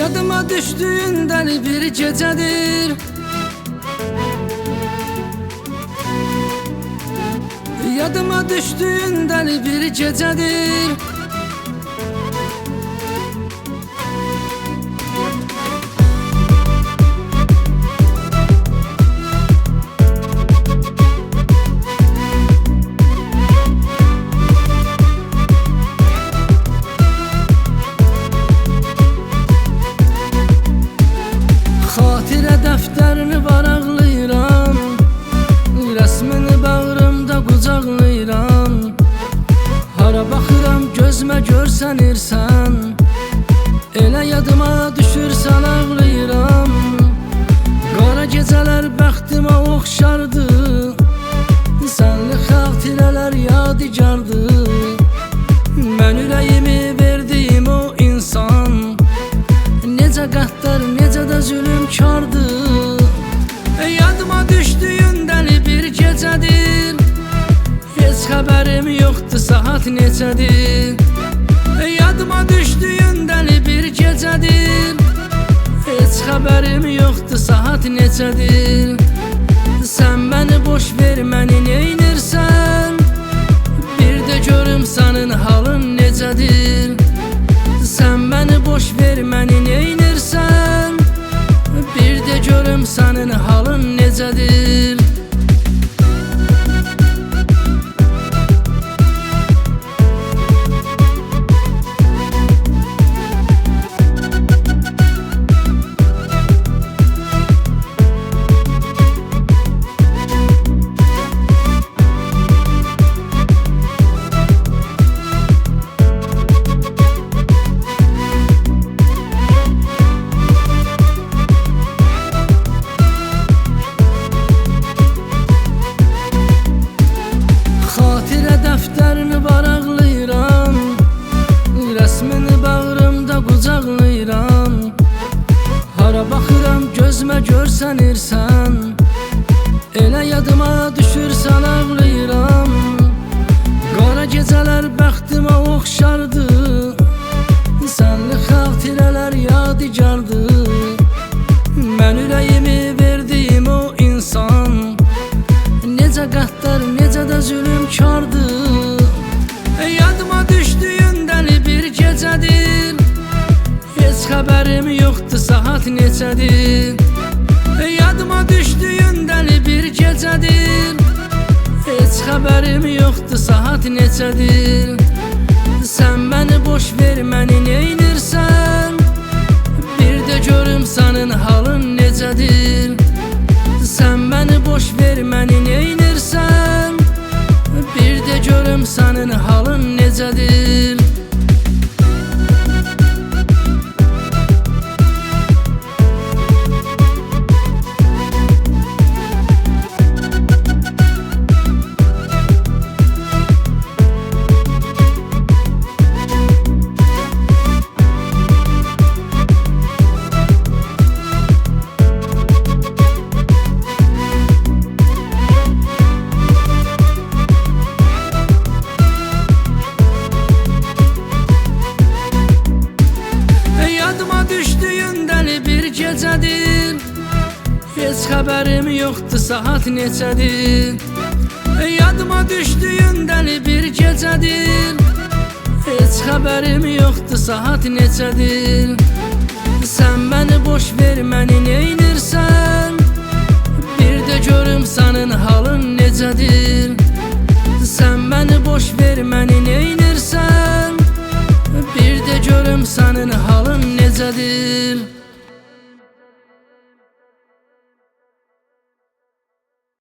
Yadıma düştüğünden bir gecedir. Yadıma düştüğünden bir gecedir. Xatirə dəftərini varaqlayıram, rəsmini bağrımda qucaqlayıram. Hara baxıram gözümə görsənirsən, elə yadıma düşürsən ağlayıram. Qara gecələr bəxtimə oxşardı, sənli xatirələr yadigardı. Mən ürəyimi verdiyim o insan, necə qəddar, necə də zülümkardı. Yadıma düşdüyündən bir gecədir, heç xəbərim yoxdur saat neçədir. Yadıma düşdüyündən bir gecədir, heç xəbərim yoxdur saat neçədir. Sən məni boş ver, məni neynirsən, bir də görüm sənin halın necədir. Sən məni boş ver, məni neynirsən, bir də görüm sənin halın necədir. Dəftərini varaqlayıram, rəsmini bağrımda qucaqlayıram. Hara baxıram gözümə görsənirsən, elə yadıma düşürsən ağlayıram. Qara gecələr bəxtimə oxşardı, sənli xatirələr yadigardı. Mən ürəyimi verdiyim o insan, necə qəddar, necə də zülümkardı. Yadıma düşdüyündən bir gecədir, heç xəbərim yoxdur saat neçədir. Yadıma düşdüyündən bir gecədir, heç xəbərim yoxdur saat neçədir. Sən məni boş ver, məni neynirsən, bir də görüm sənin halın necədir. Sən məni boş ver, məni neynirsən, bir də görüm sənin halın necədir. Gecədir, heç xəbərim yoxdur saat neçədir. Yadıma düşdüyündən bir gecədir, heç xəbərim yoxdur saat neçədir. Sən məni boş ver, məni neynirsən, bir də görüm sənin halın necədir. Sən məni boş ver, məni neynirsən, bir də görüm sənin halın necədir.